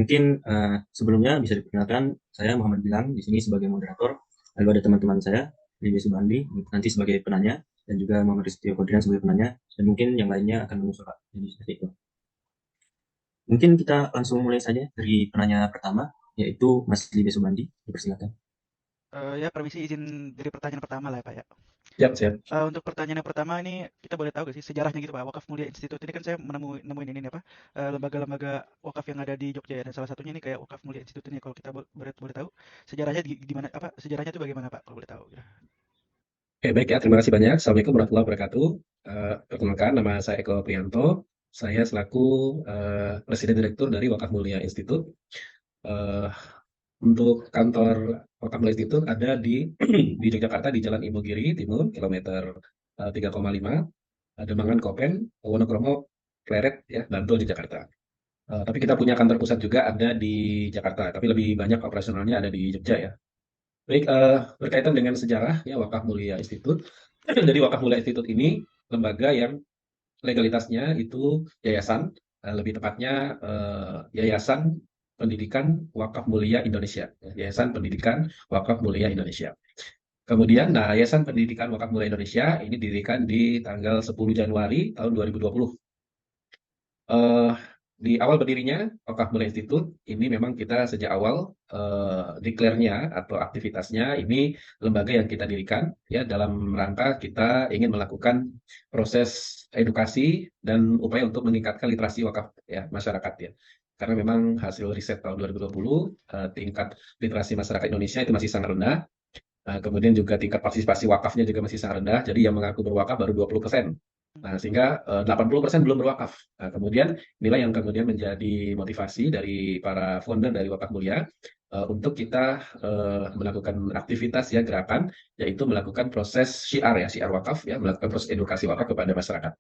Mungkin sebelumnya bisa diperkenalkan, saya Muhammad Gilang di sini sebagai moderator, lalu ada teman-teman saya, Bibi Subandi, nanti sebagai penanya, dan juga Muhammad Ristio Kodrian sebagai penanya, dan mungkin yang lainnya akan menyusul. Jadi seperti itu. Mungkin kita langsung mulai saja dari penanya pertama, yaitu Mas Bibi Subandi. Dipersilakan. Ya permisi izin dari pertanyaan pertama lah ya Pak ya. Siap, siap. Untuk pertanyaan yang pertama ini kita boleh tahu gak sih sejarahnya gitu Pak? Wakaf Mulia Institute ini kan saya nemuin ini nih apa lembaga-lembaga wakaf yang ada di Jogja ya dan salah satunya ini kayak Wakaf Mulia Institute ini kalau kita boleh tahu sejarahnya di mana apa sejarahnya itu bagaimana Pak kalau boleh tahu ya. Oke, baik ya. Terima kasih banyak. Assalamualaikum warahmatullahi wabarakatuh. Perkenalkan, nama saya Eko Priyanto. Saya selaku Presiden Direktur dari Wakaf Mulia Institute. Eh, untuk kantor Wakaf Mulia Institute ada di di Yogyakarta di Jalan Imogiri Timur, kilometer 3,5, Demangan Kopen, Wonokromo, Pleret, ya, Bantul di Jakarta. Tapi kita punya kantor pusat juga ada di Jakarta, tapi lebih banyak operasionalnya ada di Jogja ya. Baik, berkaitan dengan sejarah ya Wakaf Mulia Institute. Jadi Wakaf Mulia Institute ini lembaga yang legalitasnya itu yayasan, lebih tepatnya Yayasan Pendidikan Wakaf Mulia Indonesia, Yayasan Pendidikan Wakaf Mulia Indonesia. Kemudian, nah, Yayasan Pendidikan Wakaf Mulia Indonesia ini didirikan di tanggal 10 Januari tahun 2020. Eh, di awal berdirinya Wakaf Mulia Institute ini memang kita sejak awal declare-nya atau aktivitasnya ini lembaga yang kita dirikan ya dalam rangka kita ingin melakukan proses edukasi dan upaya untuk meningkatkan literasi wakaf ya masyarakat ya. Karena memang hasil riset tahun 2020 tingkat literasi masyarakat Indonesia itu masih sangat rendah. Kemudian juga tingkat partisipasi wakafnya juga masih sangat rendah. Jadi yang mengaku berwakaf baru 20%. Nah, sehingga 80% belum berwakaf. Nah, kemudian inilah yang kemudian menjadi motivasi dari para founder dari Wakaf Mulia untuk kita melakukan aktivitas ya gerakan, yaitu melakukan proses syiar ya, syiar wakaf ya, melakukan proses edukasi wakaf kepada masyarakat.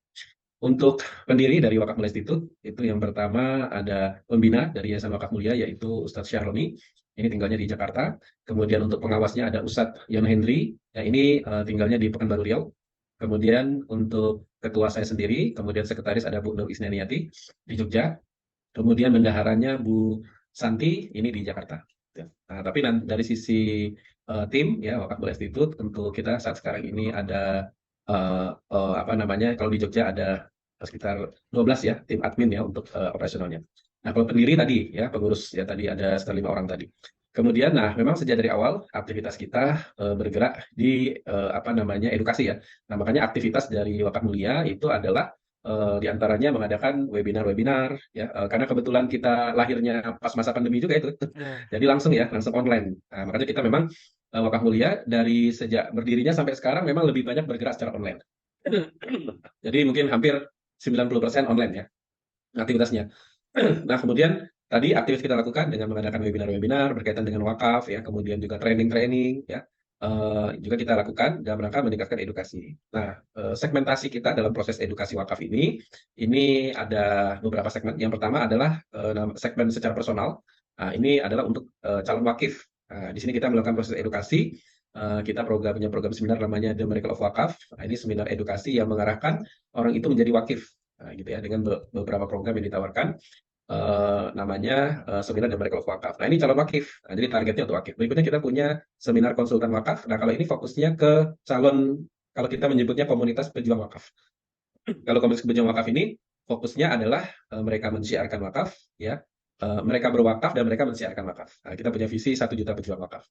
Untuk pendiri dari Wakaf Mulia Institute, itu yang pertama ada pembina dari Yayasan Wakaf Mulia, yaitu Ustadz Syahroni, ini tinggalnya di Jakarta. Kemudian untuk pengawasnya ada Ustadz Yon Hendri, ya ini tinggalnya di Pekanbaru Riau. Kemudian untuk ketua saya sendiri, kemudian sekretaris ada Bu Nur Isnaniati di Jogja. Kemudian bendaharanya Bu Santi, ini di Jakarta. Ya. Nah, tapi dari sisi tim, ya Wakaf Mulia Institute, untuk kita saat sekarang ini ada apa namanya, kalau di Jogja ada sekitar 12 ya tim admin ya untuk operasionalnya. Nah, kalau pendiri tadi ya pengurus ya tadi ada sekitar 5 orang tadi. Kemudian, nah memang sejak dari awal aktivitas kita bergerak di apa namanya edukasi ya. Nah makanya aktivitas dari Wakaf Mulia itu adalah di antaranya mengadakan webinar-webinar ya karena kebetulan kita lahirnya pas masa pandemi juga itu. Ya. Jadi langsung ya langsung online. Nah, makanya kita memang Wakaf Mulia dari sejak berdirinya sampai sekarang memang lebih banyak bergerak secara online. Jadi mungkin hampir 90% online ya aktivitasnya. Nah, kemudian tadi aktivitas kita lakukan dengan mengadakan webinar-webinar berkaitan dengan wakaf ya, kemudian juga training-training ya. Juga kita lakukan dalam rangka meningkatkan edukasi. Nah, segmentasi kita dalam proses edukasi wakaf ini ada beberapa segmen. Yang pertama adalah segmen secara personal. Nah, ini adalah untuk calon wakif. Nah, di sini kita melakukan proses edukasi. Kita punya program seminar namanya The Miracle of Wakaf. Nah, ini seminar edukasi yang mengarahkan orang itu menjadi wakif. Nah, gitu ya, dengan beberapa program yang ditawarkan namanya seminar dan mereka wakaf. Nah ini calon wakif. Nah, jadi targetnya untuk wakif. Berikutnya kita punya seminar konsultan wakaf. Nah kalau ini fokusnya ke calon, kalau kita menyebutnya komunitas pejuang wakaf. Kalau komunitas pejuang wakaf ini fokusnya adalah mereka mensiarkan wakaf, ya, mereka berwakaf dan mereka mensiarkan wakaf. Nah, kita punya visi 1 juta pejuang wakaf.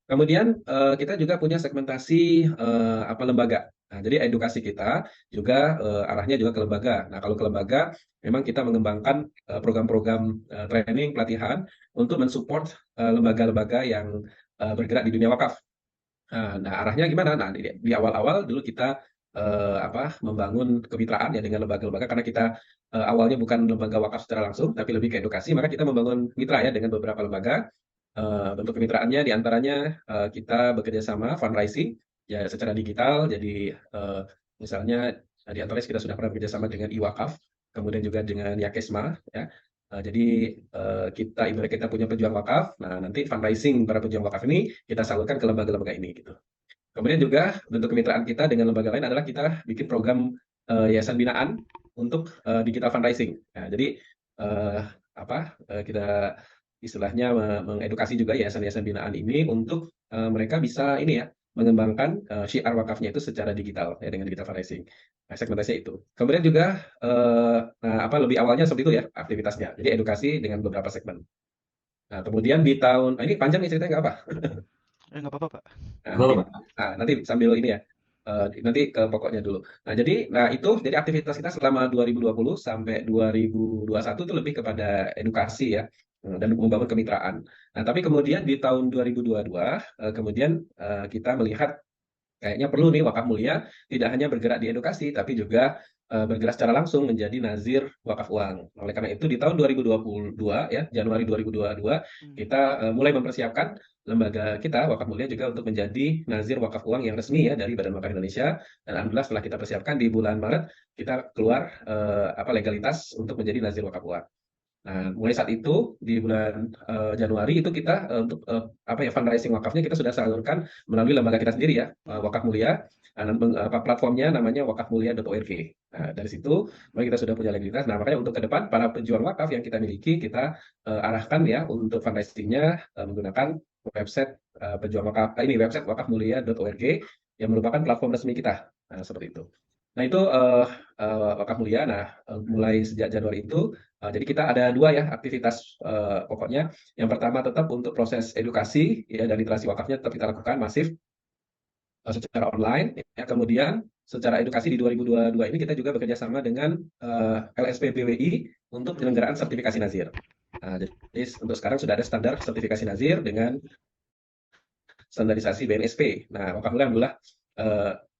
Kemudian kita juga punya segmentasi apa lembaga. Nah, jadi edukasi kita juga arahnya juga ke lembaga. Nah, kalau ke lembaga memang kita mengembangkan program-program training pelatihan untuk mensupport lembaga-lembaga yang bergerak di dunia wakaf. Nah, arahnya gimana? Nah, di awal-awal dulu kita apa membangun kemitraan ya dengan lembaga-lembaga karena kita awalnya bukan lembaga wakaf secara langsung tapi lebih ke edukasi, maka kita membangun mitra ya dengan beberapa lembaga. Bentuk kemitraannya diantaranya kita bekerja sama fundraising ya secara digital. Jadi misalnya di antaranya kita sudah pernah bekerja sama dengan iWakaf, kemudian juga dengan Yakesma ya. Jadi ibarat kita punya pejuang wakaf. Nah nanti fundraising para pejuang wakaf ini kita salurkan ke lembaga-lembaga ini gitu. Kemudian juga bentuk kemitraan kita dengan lembaga lain adalah kita bikin program yayasan binaan untuk digital fundraising. Nah, jadi kita istilahnya mengedukasi juga yayasan-yayasan binaan ini untuk mereka bisa ini ya mengembangkan syiar wakafnya itu secara digital ya dengan digital fundraising. Nah, segmentasinya itu. Kemudian juga lebih awalnya seperti itu ya aktivitasnya. Jadi edukasi dengan beberapa segmen. Nah, kemudian di tahun ini panjang nih ceritanya nggak apa? Nggak apa-apa, Pak. Nah, Gak mungkin apa-apa. nanti sambil ini ya, nanti ke pokoknya dulu. Nah itu jadi aktivitas kita selama 2020 sampai 2021 itu lebih kepada edukasi ya, dan membangun kemitraan. Nah, tapi kemudian di tahun 2022, kemudian kita melihat kayaknya perlu nih wakaf mulia tidak hanya bergerak di edukasi, tapi juga bergerak secara langsung menjadi nazir wakaf uang. Oleh karena itu di tahun 2022 ya, Januari 2022 kita mulai mempersiapkan lembaga kita wakaf mulia juga untuk menjadi nazir wakaf uang yang resmi ya dari Badan Wakaf Indonesia. Dan alhamdulillah setelah kita persiapkan di bulan Maret kita keluar legalitas untuk menjadi nazir wakaf uang. Nah, mulai saat itu di bulan Januari itu kita untuk fundraising wakafnya kita sudah salurkan melalui lembaga kita sendiri ya, Wakaf Mulia. Platformnya namanya wakafmulia.org. Nah, dari situ kita sudah punya legalitas. Nah, makanya untuk ke depan para pejuang wakaf yang kita miliki kita arahkan ya untuk fundraisingnya menggunakan website pejuang wakaf ini website wakafmulia.org yang merupakan platform resmi kita. Nah, seperti itu. Nah, itu wakaf mulia. Nah, mulai sejak Januari itu jadi kita ada dua ya aktivitas pokoknya. Yang pertama tetap untuk proses edukasi ya dan literasi wakafnya tetap kita lakukan masif secara online. Ya. Kemudian secara edukasi di 2022 ini kita juga bekerja sama dengan LSP BWI untuk penyelenggaraan sertifikasi Nazir. Nah, jadi untuk sekarang sudah ada standar sertifikasi Nazir dengan standarisasi BNSP. Nah, wakaf mulia alhamdulillah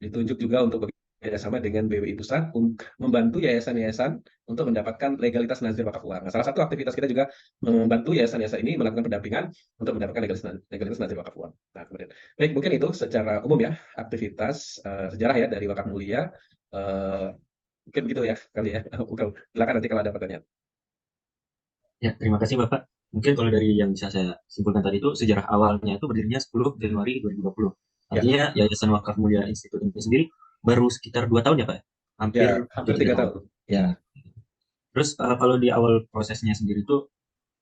ditunjuk juga untuk bekerjasama dengan BWI Pusat untuk membantu yayasan-yayasan untuk mendapatkan legalitas nazir wakaf uang. Nah, salah satu aktivitas kita juga membantu yayasan-yayasan ini melakukan pendampingan untuk mendapatkan legalitas nazir wakaf uang. Nah, kemudian baik mungkin itu secara umum ya aktivitas sejarah ya dari wakaf mulia. Mungkin gitu ya kali ya. Silakan nanti kalau ada pertanyaan. Ya, terima kasih Bapak. Mungkin kalau dari yang bisa saya simpulkan tadi itu sejarah awalnya itu berdirinya 10 Januari 2020. Ya, Artinya Yayasan Wakaf Mulia Institut ini sendiri baru sekitar 2 tahun ya Pak? ya Hampir hampir 3 3 tahun. tahun. Ya, Terus kalau di awal prosesnya sendiri itu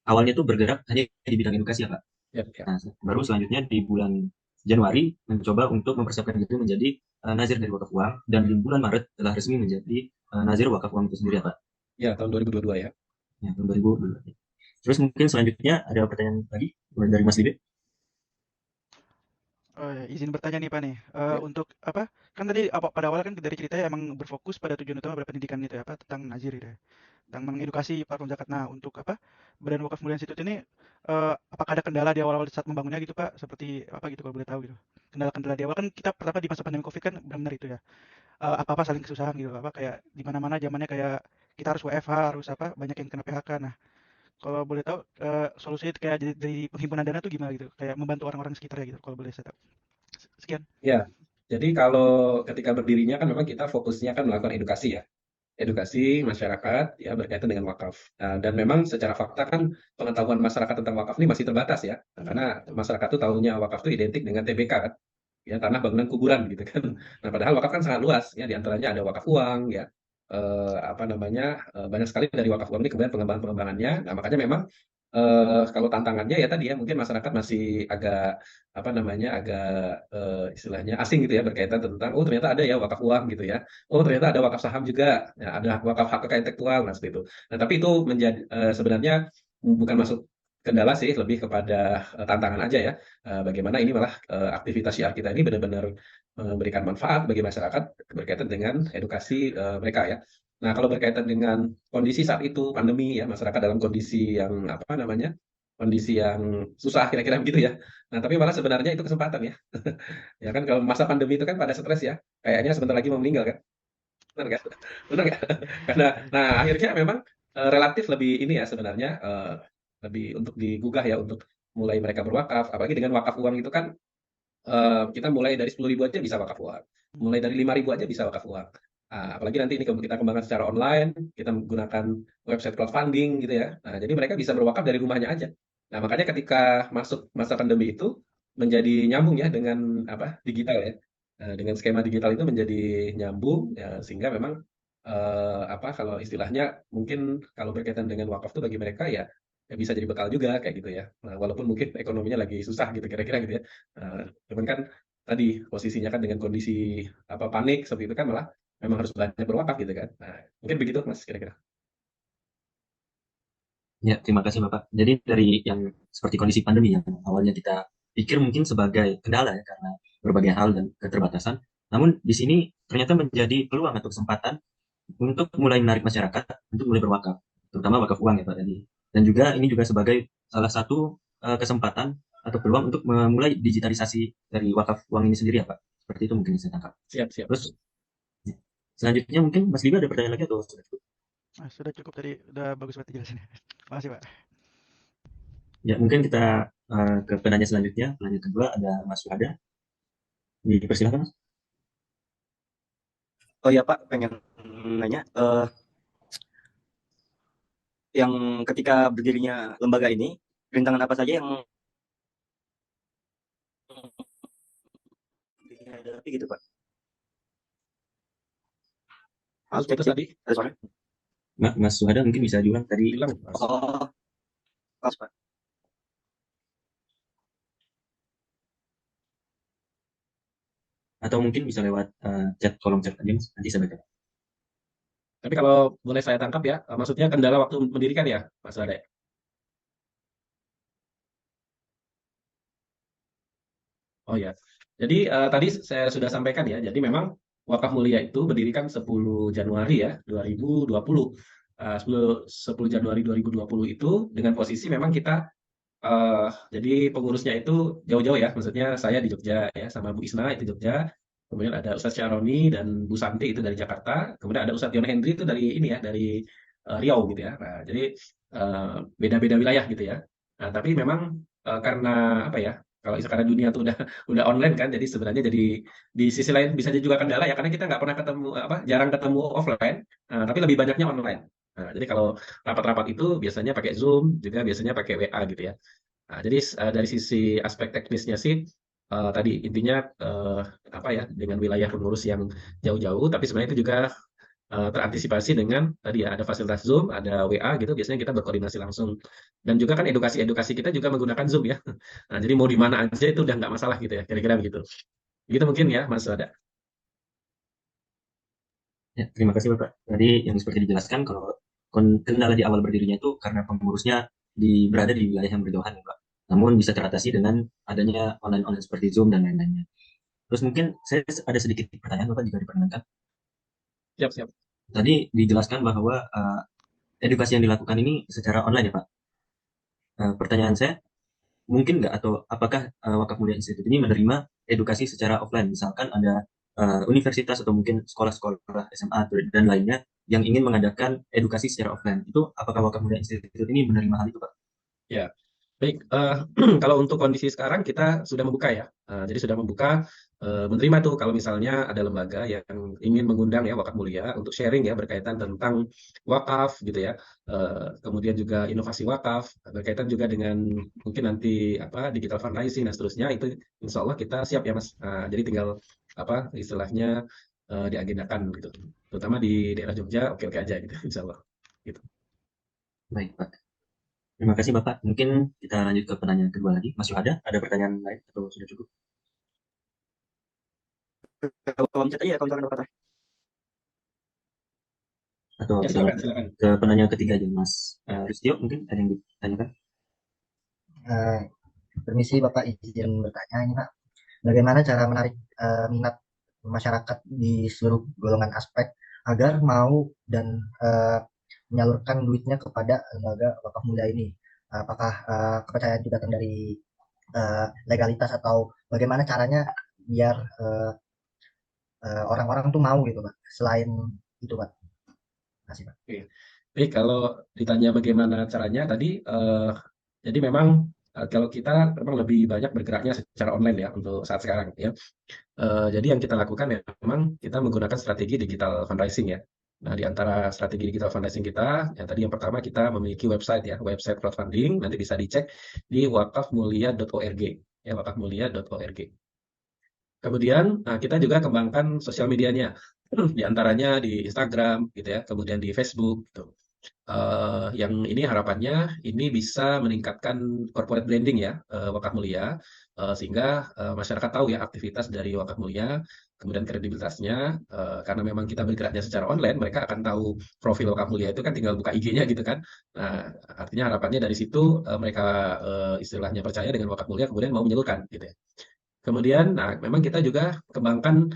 awalnya itu bergerak hanya di bidang edukasi ya Pak. ya, ya. Nah, baru selanjutnya di bulan Januari mencoba untuk mempersiapkan diri menjadi nazir dari wakaf uang dan di bulan Maret telah resmi menjadi nazir wakaf uang itu sendiri ya Pak. Ya, tahun 2022 ya. Ya, tahun 2022. Terus mungkin selanjutnya ada pertanyaan lagi dari Mas Libe. Oh, ya, izin bertanya nih Pak nih, Ya. untuk apa, kan tadi pada awal kan dari ceritanya emang berfokus pada tujuan utama berpendidikan itu ya, apa, tentang Nazir gitu ya, tentang mengedukasi platform zakat. Nah, untuk apa, Badan Wakaf Mulia Institut ini, apakah ada kendala di awal-awal saat membangunnya gitu Pak? Seperti apa gitu kalau boleh tahu gitu? Kendala-kendala di awal kan kita pertama di masa pandemi Covid kan benar-benar itu ya, apa-apa saling kesusahan gitu, apa, kayak di mana-mana zamannya kayak kita harus WFH, harus apa, banyak yang kena PHK. Nah, kalau boleh tahu, solusinya kayak dari penghimpunan dana tuh gimana gitu? Kayak membantu orang-orang sekitarnya gitu, kalau boleh saya tahu. Sekian. Ya, jadi kalau ketika berdirinya kan memang kita fokusnya kan melakukan edukasi ya, edukasi masyarakat ya berkaitan dengan wakaf. Dan memang secara fakta kan pengetahuan masyarakat tentang wakaf ini masih terbatas ya, karena masyarakat tuh tahunya wakaf itu identik dengan TBK kan, ya tanah bangunan kuburan gitu kan. Nah padahal wakaf kan sangat luas ya, diantaranya ada wakaf uang ya, banyak sekali dari wakaf uang ini kemudian pengembangannya. Nah makanya memang kalau tantangannya ya tadi ya mungkin masyarakat masih agak agak istilahnya asing gitu ya berkaitan tentang oh ternyata ada ya wakaf uang gitu ya. Oh ternyata ada wakaf saham juga, ya, ada wakaf hak kekayaan intelektual, nah seperti itu. Nah tapi itu menjadi sebenarnya bukan masuk kendala sih, lebih kepada tantangan aja ya. Bagaimana ini malah aktivitas syiar kita ini benar-benar memberikan manfaat bagi masyarakat berkaitan dengan edukasi mereka ya. Nah kalau berkaitan dengan kondisi saat itu pandemi ya masyarakat dalam kondisi yang kondisi yang susah kira-kira begitu ya. Nah tapi malah sebenarnya itu kesempatan ya. Ya kan kalau masa pandemi itu kan pada stres ya. Kayaknya sebentar lagi mau meninggal kan. Benar nggak? Benar nggak? Karena, nah akhirnya memang relatif lebih ini ya sebenarnya lebih untuk digugah ya untuk mulai mereka berwakaf. Apalagi dengan wakaf uang itu kan kita mulai dari 10.000 aja bisa wakaf uang. Mulai dari 5.000 aja bisa wakaf uang. Apalagi nanti ini kita kembangkan secara online, kita menggunakan website crowdfunding gitu ya. Nah, jadi mereka bisa berwakaf dari rumahnya aja. Nah, makanya ketika masuk masa pandemi itu menjadi nyambung ya dengan digital ya. Dengan skema digital itu menjadi nyambung ya, sehingga memang apa, kalau istilahnya mungkin kalau berkaitan dengan wakaf tuh bagi mereka ya, ya bisa jadi bekal juga kayak gitu ya. Nah, walaupun mungkin ekonominya lagi susah gitu kira-kira gitu ya. Cuman kan tadi posisinya kan dengan kondisi apa panik seperti itu kan malah memang harus banyak berwakaf gitu kan. Nah, mungkin begitu Mas kira-kira. Ya, terima kasih Bapak. Jadi dari yang seperti kondisi pandemi yang awalnya kita pikir mungkin sebagai kendala ya karena berbagai hal dan keterbatasan, namun di sini ternyata menjadi peluang atau kesempatan untuk mulai menarik masyarakat untuk mulai berwakaf, terutama wakaf uang ya Pak tadi. Dan juga ini juga sebagai salah satu kesempatan atau peluang untuk memulai digitalisasi dari wakaf uang ini sendiri ya Pak. Seperti itu mungkin yang saya tangkap. Siap, siap. Terus selanjutnya mungkin Mas Liba ada pertanyaan lagi atau sudah cukup? Sudah cukup tadi, udah bagus banget dijelasin. Makasih Pak. Ya, mungkin kita ke penanya selanjutnya. Penanya kedua ada Mas Wada. Dipersilakan Mas. Oh ya Pak, pengen nanya, yang ketika berdirinya lembaga ini, rintangan apa saja yang dihadapi gitu Pak? Mas putus tadi, Ada suara? Mas Wada mungkin bisa diulang tadi hilang Mas. Oh, pas Pak. atau mungkin bisa lewat chat kolom chat aja Mas. Nanti saya baca. Tapi kalau boleh saya tangkap ya, maksudnya kendala waktu mendirikan ya, Mas Ade? Oh ya, jadi tadi saya sudah sampaikan ya, jadi memang Wakaf Mulia itu berdirikan 10 Januari ya, 2020. 10 Januari 2020 itu dengan posisi memang kita, jadi pengurusnya itu jauh-jauh ya, maksudnya saya di Jogja ya, sama Bu Isna itu Jogja, kemudian ada Ustadz Syaroni dan Bu Santi itu dari Jakarta, kemudian ada Ustadz Yon Hendri itu dari ini ya, dari Riau gitu ya. Nah, jadi beda-beda wilayah gitu ya. Nah, tapi memang karena apa ya, kalau sekarang dunia tuh udah online kan, jadi sebenarnya jadi di sisi lain bisa jadi juga kendala ya, karena kita nggak pernah ketemu apa, jarang ketemu offline, tapi lebih banyaknya online. Nah, jadi kalau rapat-rapat itu biasanya pakai Zoom, juga biasanya pakai WA gitu ya. Nah, jadi dari sisi aspek teknisnya sih tadi intinya apa ya, dengan wilayah pengurus yang jauh-jauh, tapi sebenarnya itu juga terantisipasi dengan tadi ya ada fasilitas Zoom, ada WA gitu, biasanya kita berkoordinasi langsung. Dan juga kan edukasi-edukasi kita juga menggunakan Zoom ya. Nah, jadi mau di mana aja itu udah nggak masalah gitu ya, kira-kira begitu. Begitu mungkin ya, Mas Wada. Ya, terima kasih Bapak. Tadi yang seperti dijelaskan kalau kendala di awal berdirinya itu karena pengurusnya berada di wilayah yang berjauhan ya Pak. Namun bisa teratasi dengan adanya online-online seperti Zoom dan lain-lainnya. Terus mungkin saya ada sedikit pertanyaan Bapak jika diperkenankan. Siap, siap. Tadi dijelaskan bahwa edukasi yang dilakukan ini secara online ya Pak. Pertanyaan saya, mungkin nggak atau apakah Wakaf Mulia Institute ini menerima edukasi secara offline? Misalkan ada universitas atau mungkin sekolah-sekolah SMA dan lainnya yang ingin mengadakan edukasi secara offline. Itu apakah Wakaf Mulia Institute ini menerima hal itu Pak? Ya, baik. Kalau untuk kondisi sekarang kita sudah membuka ya. Jadi sudah membuka, menerima tuh kalau misalnya ada lembaga yang ingin mengundang ya Wakaf Mulia untuk sharing ya berkaitan tentang wakaf gitu ya. Kemudian juga inovasi wakaf berkaitan juga dengan mungkin nanti apa digital fundraising dan seterusnya itu insya Allah kita siap ya Mas. Jadi tinggal apa istilahnya diagendakan gitu. Terutama di daerah Jogja oke-oke aja gitu insya Allah. Gitu. Baik Pak. Terima kasih Bapak. Mungkin kita lanjut ke pertanyaan kedua lagi. Masih ada pertanyaan lain atau sudah cukup? Kolom chat aja, kalau misalkan Bapak. Atau Ya kita silakan, lanjut silakan. ke pertanyaan ketiga aja Mas Ristio, mungkin ada yang ditanyakan? Permisi Bapak, izin bertanya ini Pak. Bagaimana cara menarik minat masyarakat di seluruh golongan aspek agar mau dan menyalurkan duitnya kepada lembaga wakaf mulia ini? Apakah kepercayaan itu datang dari legalitas atau bagaimana caranya biar orang-orang tuh mau gitu Pak? Selain itu Pak. Terima kasih Pak. Oke. Baik, kalau ditanya bagaimana caranya tadi, jadi memang kalau kita memang lebih banyak bergeraknya secara online ya untuk saat sekarang ya. Jadi yang kita lakukan ya memang kita menggunakan strategi digital fundraising ya. Nah, di antara strategi digital fundraising kita, yang tadi yang pertama kita memiliki website ya, website crowdfunding, nanti bisa dicek di wakafmulia.org ya, wakafmulia.org. Kemudian kita juga kembangkan sosial medianya. di antaranya di Instagram gitu ya, kemudian di Facebook gitu. Yang ini harapannya ini bisa meningkatkan corporate branding ya, Wakaf Mulia, sehingga masyarakat tahu ya aktivitas dari Wakaf Mulia, kemudian kredibilitasnya, karena memang kita bergeraknya secara online, mereka akan tahu profil Wakaf Mulia itu kan tinggal buka IG-nya gitu kan. Nah, artinya harapannya dari situ mereka istilahnya percaya dengan Wakaf Mulia, kemudian mau menyalurkan gitu ya. Kemudian, nah memang kita juga kembangkan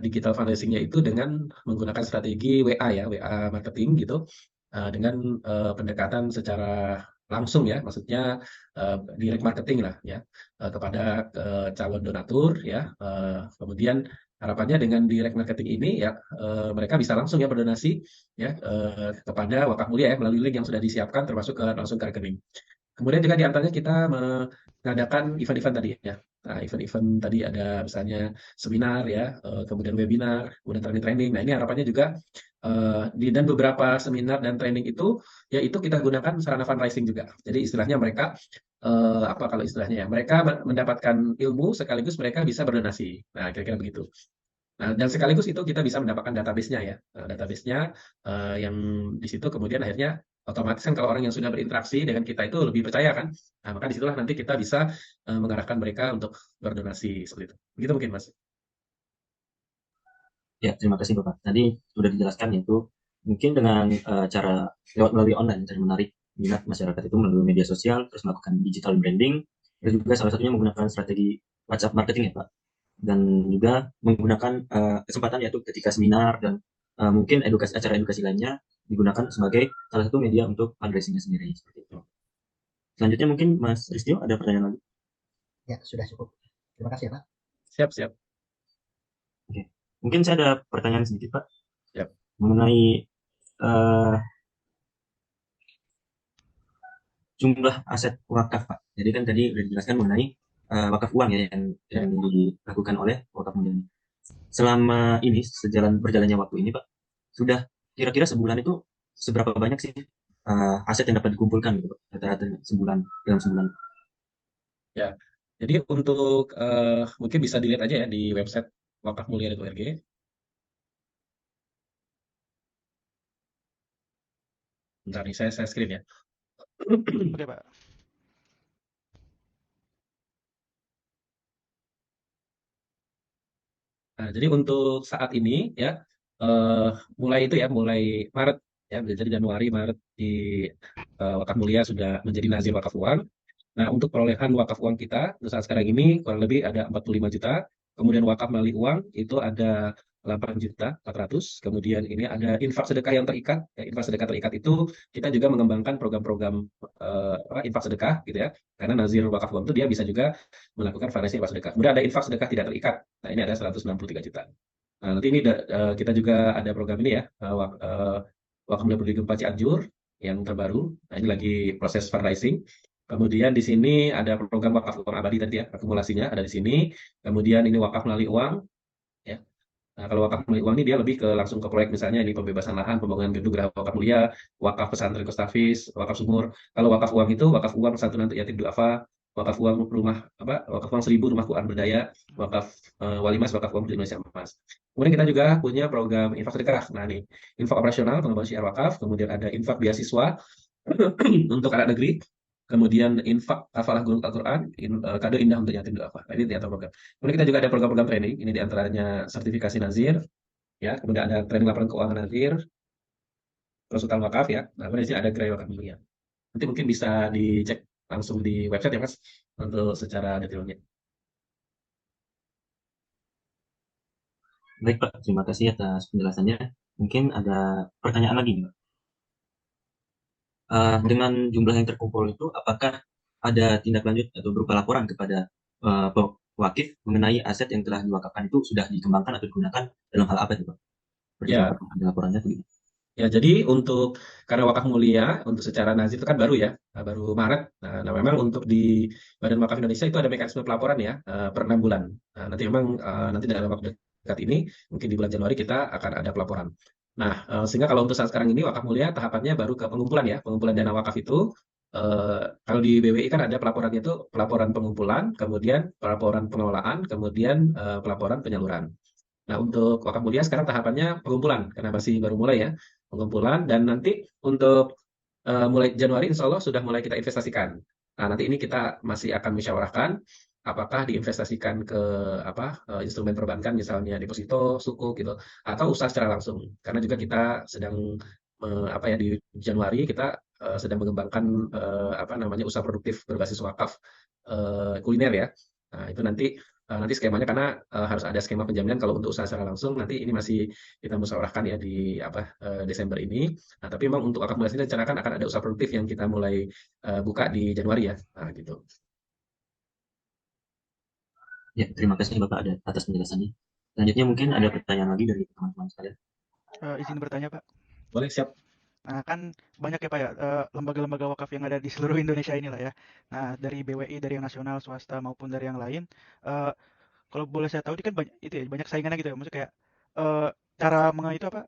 digital fundraising-nya itu dengan menggunakan strategi WA ya, WA marketing gitu, dengan pendekatan secara langsung ya, maksudnya direct marketing lah ya, kepada calon donatur ya. Kemudian harapannya dengan direct marketing ini ya, mereka bisa langsung ya berdonasi ya kepada Wakaf Mulia ya melalui link yang sudah disiapkan termasuk langsung ke rekening. Kemudian juga di antaranya kita mengadakan event-event tadi ya. Nah, event-event tadi ada misalnya seminar ya, kemudian webinar, kemudian training-training. Nah, ini harapannya juga dan beberapa seminar dan training itu ya itu kita gunakan sarana fundraising juga. Jadi istilahnya mereka apa kalau istilahnya ya, mereka mendapatkan ilmu sekaligus mereka bisa berdonasi. Nah, kira-kira begitu. Nah, dan sekaligus itu kita bisa mendapatkan database-nya ya. Database-nya yang di situ kemudian akhirnya otomatis kan kalau orang yang sudah berinteraksi dengan kita itu lebih percaya kan. Nah, maka disitulah nanti kita bisa mengarahkan mereka untuk berdonasi seperti itu. Begitu mungkin, Mas. Ya, terima kasih Bapak. Tadi sudah dijelaskan yaitu mungkin dengan cara lewat melalui online, cara menarik minat masyarakat itu melalui media sosial, terus melakukan digital branding, dan juga salah satunya menggunakan strategi WhatsApp marketing ya Pak. Dan juga menggunakan kesempatan yaitu ketika seminar dan mungkin acara edukasi lainnya digunakan sebagai salah satu media untuk fundraisingnya sendiri seperti itu. Selanjutnya mungkin Mas Ristio ada pertanyaan lagi? Ya, sudah cukup. Terima kasih ya, Pak. Siap, siap. Oke. Mungkin saya ada pertanyaan sedikit Pak. Yap. Mengenai jumlah aset wakaf Pak. Jadi kan tadi sudah dijelaskan mengenai wakaf uang ya yang dilakukan oleh Wakaf Mulia. Selama ini berjalannya waktu ini Pak, sudah kira-kira sebulan itu seberapa banyak sih aset yang dapat dikumpulkan gitu Pak, rata-rata dalam sebulan? Ya. Jadi untuk mungkin bisa dilihat aja ya di website wakafmulia.org. Bentar nih saya screen ya. Oke, Pak. Nah, jadi untuk saat ini ya mulai itu ya mulai Maret ya jadi Januari Maret di Wakaf Mulia sudah menjadi nazir wakaf uang. Nah, untuk perolehan wakaf uang kita untuk saat sekarang ini kurang lebih ada 45 juta. Kemudian wakaf melalui uang itu ada 8 juta 400. Kemudian ini ada infak sedekah yang terikat. Ya, infak sedekah terikat itu kita juga mengembangkan program-program infak sedekah gitu ya. Karena nazir wakaf uang itu dia bisa juga melakukan variasi infak sedekah. Kemudian ada infak sedekah tidak terikat. Nah, ini ada 163 juta. Nah, nanti ini kita juga ada program ini ya, Wakaf Mulia Peduli Gempa Cianjur yang terbaru. Nah, ini lagi proses fundraising. Kemudian di sini ada program wakaf uang abadi tadi ya, akumulasinya ada di sini. Kemudian ini wakaf melalui uang, ya. Nah, kalau wakaf melalui uang ini dia lebih ke langsung ke proyek misalnya ini pembebasan lahan, pembangunan gedung Geraha Wakaf Mulia, wakaf pesantren Kostafis, wakaf sumur. Kalau wakaf uang itu wakaf uang santunan untuk yatim duafa, wakaf uang rumah wakaf uang 1000 rumah Quran berdaya, wakaf walimas, wakaf uang untuk Indonesia Emas. Kemudian kita juga punya program infak sedekah. Nah, ini infak operasional pengembangan syiar wakaf, kemudian ada infak beasiswa untuk anak negeri, kemudian infak hafalah guru Al-Quran, kado indah untuk yatim duafa. Nah, ini diatur program. Kemudian kita juga ada program-program training, ini diantaranya sertifikasi nazir, ya, kemudian ada training laporan keuangan nazir, konsultan wakaf ya. Nah, kemudian di sini ada gerai wakaf mulia. Nanti mungkin bisa dicek langsung di website ya Mas, untuk secara detailnya. Baik Pak, terima kasih atas penjelasannya. Mungkin ada pertanyaan lagi Pak. Dengan jumlah yang terkumpul itu, apakah ada tindak lanjut atau berupa laporan kepada wakif mengenai aset yang telah diwakafkan itu sudah dikembangkan atau digunakan dalam hal apa itu Pak? Ya. Ada laporannya atau gimana? Ya, jadi untuk karena wakaf mulia untuk secara nazir itu kan baru ya, baru Maret. Nah, memang untuk di Badan Wakaf Indonesia itu ada mekanisme pelaporan ya per 6 bulan. Nah, nanti memang nanti dalam waktu dekat ini mungkin di bulan Januari kita akan ada pelaporan. Nah, sehingga kalau untuk saat sekarang ini wakaf mulia tahapannya baru ke pengumpulan ya, pengumpulan dana wakaf itu kalau di BWI kan ada pelaporannya itu pelaporan pengumpulan, kemudian pelaporan pengelolaan, kemudian pelaporan penyaluran. Nah, untuk wakaf mulia sekarang tahapannya pengumpulan, karena masih baru mulai ya, pengumpulan, dan nanti untuk mulai Januari insya Allah sudah mulai kita investasikan. Nah, nanti ini kita masih akan musyawarahkan apakah diinvestasikan ke instrumen perbankan misalnya deposito, sukuk gitu, atau usaha secara langsung. Karena juga kita sedang di Januari kita sedang mengembangkan usaha produktif berbasis wakaf kuliner ya. Nah, itu nanti skemanya karena harus ada skema penjaminan kalau untuk usaha secara langsung nanti ini masih kita musyawarahkan ya di Desember ini. Nah, tapi memang untuk wakaf mulia sendiri direncanakan akan ada usaha produktif yang kita mulai buka di Januari ya. Nah, gitu. Ya, terima kasih Bapak atas penjelasannya. Selanjutnya mungkin ada pertanyaan lagi dari teman-teman sekalian. Izin bertanya, Pak. Boleh, siap. Nah, kan banyak ya Pak ya, lembaga-lembaga wakaf yang ada di seluruh Indonesia inilah ya. Nah, dari BWI, dari yang nasional, swasta maupun dari yang lain, eee, kalau boleh saya tahu ini kan itu ya, banyak saingannya gitu ya. Maksudnya kayak, cara itu apa,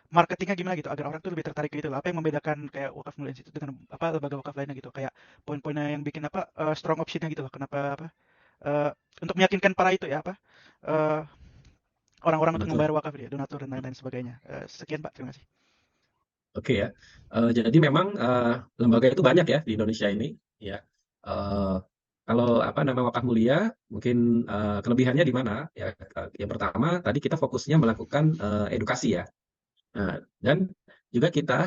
marketingnya gimana gitu agar orang tuh lebih tertarik gitu loh. Apa yang membedakan kayak Wakaf Mulia Institute dengan lembaga wakaf lainnya gitu. Kayak poin-poinnya yang bikin strong option-nya gitu loh. Kenapa eee, untuk meyakinkan para itu ya eee, orang-orang untuk Donatur. membayar wakaf ya, donatur dan lain-lain sebagainya. Sekian Pak, terima kasih. Oke ya. Jadi memang lembaga itu banyak ya di Indonesia ini ya. Eh, Kalau nama wakaf mulia mungkin kelebihannya di mana ya? Yang pertama tadi kita fokusnya melakukan edukasi ya. Nah, dan juga kita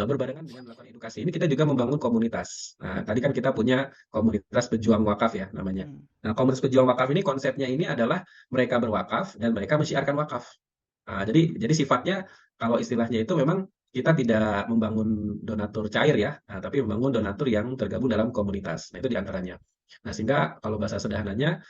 berbarengan dengan melakukan edukasi ini kita juga membangun komunitas. Nah, tadi kan kita punya komunitas pejuang wakaf ya namanya. Hmm. Nah, komunitas pejuang wakaf ini konsepnya ini adalah mereka berwakaf dan mereka mensyiarkan wakaf. Nah, jadi sifatnya kalau istilahnya itu memang kita tidak membangun donatur cair ya, nah, tapi membangun donatur yang tergabung dalam komunitas. Nah, itu diantaranya. Nah, sehingga kalau bahasa sederhananya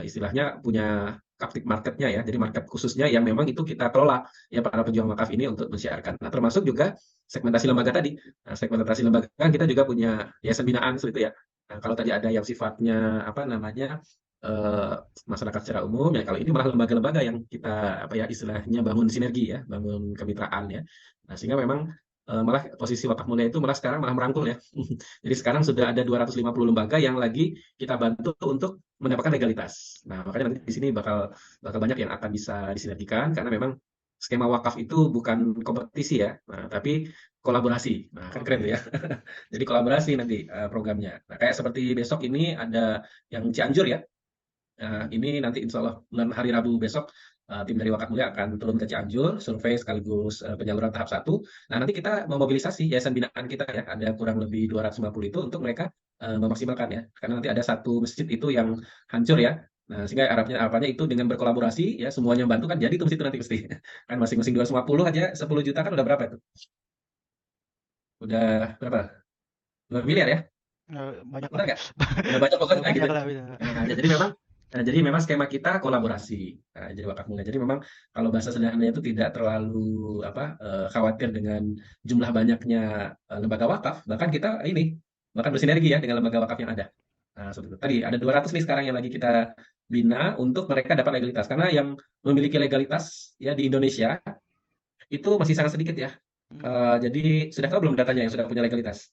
istilahnya punya captive marketnya ya, jadi market khususnya yang memang itu kita kelola ya para pejuang wakaf ini untuk mensiarkan. Nah, termasuk juga segmentasi lembaga tadi. Nah, segmentasi lembaga kan kita juga punya yayasan binaan seperti itu ya. Nah, kalau tadi ada yang sifatnya eh, masyarakat secara umum ya, kalau ini malah lembaga-lembaga yang kita istilahnya bangun sinergi ya, bangun kemitraan ya. Nah, sehingga memang malah posisi wakaf mulia itu malah sekarang malah merangkul ya. Jadi sekarang sudah ada 250 lembaga yang lagi kita bantu untuk mendapatkan legalitas. Nah, makanya nanti di sini bakal banyak yang akan bisa disinergikan karena memang skema wakaf itu bukan kompetisi ya, nah, tapi kolaborasi. Nah, kan keren tuh ya. Jadi kolaborasi nanti programnya. Nah, kayak seperti besok ini ada yang Cianjur ya. Ini nanti insya Allah bulan hari Rabu besok tim dari Wakaf Mulia akan turun ke Cianjur, survei sekaligus penyaluran tahap 1. Nah, nanti kita memobilisasi yayasan binaan kita ya, ada kurang lebih 250 itu untuk mereka memaksimalkan ya. Karena nanti ada satu masjid itu yang hancur ya. Nah, sehingga harapannya itu dengan berkolaborasi ya semuanya membantu kan jadi itu masjid itu nanti pasti. Kan masing-masing 250 aja 10 juta kan udah berapa itu? Udah berapa? 2 miliar ya? Banyak lah. Benar nggak? Udah banyak pokoknya gitu. Banyak lah. Jadi memang skema kita kolaborasi. Nah, jadi wakaf mulia. Jadi memang kalau bahasa sederhananya itu tidak terlalu khawatir dengan jumlah banyaknya lembaga wakaf. Bahkan kita bahkan bersinergi ya dengan lembaga wakaf yang ada. Nah, seperti itu. Tadi ada 200 nih sekarang yang lagi kita bina untuk mereka dapat legalitas. Karena yang memiliki legalitas ya di Indonesia itu masih sangat sedikit ya. Jadi sudah tahu belum datanya yang sudah punya legalitas?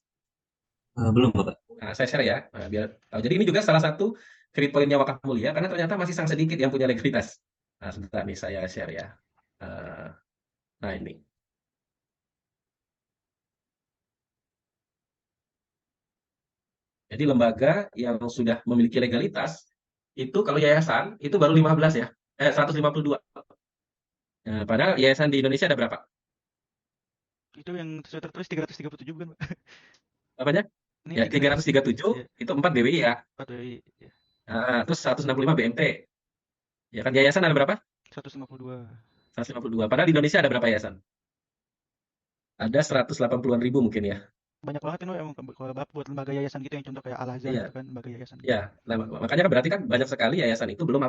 Belum Bapak. Nah, saya share ya, biar tahu. Jadi ini juga salah satu kredit poinnya wakaf mulia, karena ternyata masih sangat sedikit yang punya legalitas. Nah, sebentar nih saya share ya. Eh, Nah, ini. Jadi lembaga yang sudah memiliki legalitas, itu kalau yayasan, itu baru 15 ya. 152. Nah, padahal yayasan di Indonesia ada berapa? Itu yang sudah tertulis 337 bukan, Pak? Apanya? Ini Ya, 337 337, ya, itu 4 BWI ya. 4 WI ya. Terus 165 BMT. Ya kan, yayasan ada berapa? 152. 152. Padahal di Indonesia ada berapa yayasan? Ada 180-an ribu mungkin ya. Banyak banget kan emang kalau buat lembaga yayasan gitu yang contoh kayak Al Azhar Iya. gitu kan, lembaga yayasan. Ya, nah, makanya kan berarti kan banyak sekali yayasan itu belum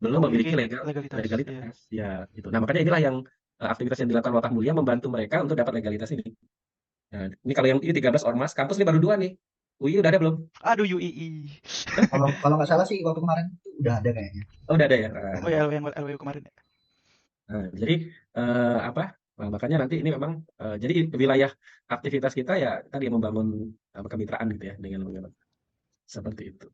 memiliki legalitas. Iya. legalitas. Ya, gitu. Nah, makanya inilah yang aktivitas yang dilakukan Wakaf Mulia membantu mereka untuk dapat legalitas ini. Nah, ini kalau yang ini 13 ormas, kampus ini baru 2 nih. UI udah ada belum? Aduh UII. Kalau nggak salah sih waktu kemarin itu udah ada kayaknya. Oh, udah ada ya. Oh ya yang LWU kemarin ya. Jadi Nah, makanya nanti ini memang jadi wilayah aktivitas kita ya tadi membangun kemitraan gitu ya dengan seperti itu.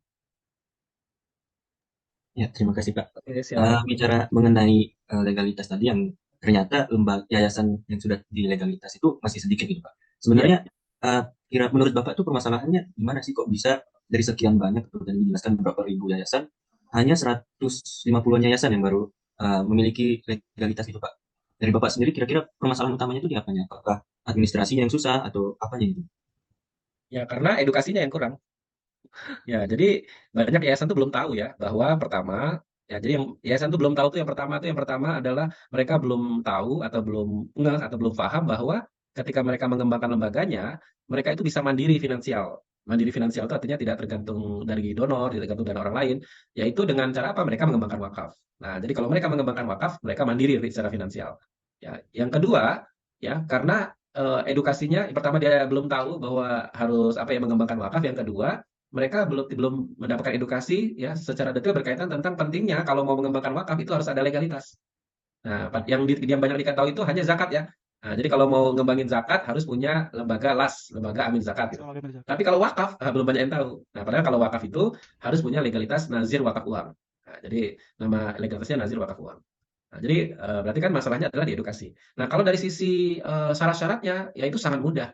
Ya, terima kasih Pak. Oke, siap. Bicara mengenai legalitas tadi yang ternyata lembaga yayasan yang sudah dilegalitas itu masih sedikit gitu Pak. Iya, Sebenarnya kira menurut Bapak tuh permasalahannya gimana sih kok bisa dari sekian banyak tuh tadi dijelaskan beberapa ribu yayasan hanya 150-an yayasan yang baru memiliki legalitas itu Pak. Dari Bapak sendiri kira-kira permasalahan utamanya itu di apanya? Apakah administrasinya yang susah atau apanya itu? ya karena edukasinya yang kurang. Ya, jadi banyak yayasan tuh belum tahu ya bahwa pertama, ya jadi yang yayasan tuh belum tahu tuh yang pertama adalah mereka belum tahu atau belum ngeh atau belum paham bahwa ketika mereka mengembangkan lembaganya, mereka itu bisa mandiri finansial. Mandiri finansial itu artinya tidak tergantung dari donor, tidak tergantung dari orang lain, yaitu dengan cara apa? Mereka mengembangkan wakaf. Nah, jadi kalau mereka mengembangkan wakaf, mereka mandiri secara finansial. Ya, yang kedua, ya karena edukasinya, yang pertama dia belum tahu bahwa harus apa ya mengembangkan wakaf. Yang kedua, mereka belum belum mendapatkan edukasi ya secara detail berkaitan tentang pentingnya kalau mau mengembangkan wakaf itu harus ada legalitas. Nah, yang banyak diketahui itu hanya zakat ya. Nah, jadi kalau mau ngembangin zakat harus punya lembaga LAS, lembaga amin zakat gitu. Oh, oke, bener. Tapi kalau wakaf belum banyak yang tahu. Nah, padahal kalau wakaf itu harus punya legalitas nazir wakaf uang. Nah, jadi nama legalitasnya nazir wakaf uang. Nah, jadi berarti kan masalahnya adalah di edukasi. Nah, kalau dari sisi syarat-syaratnya ya itu sangat mudah.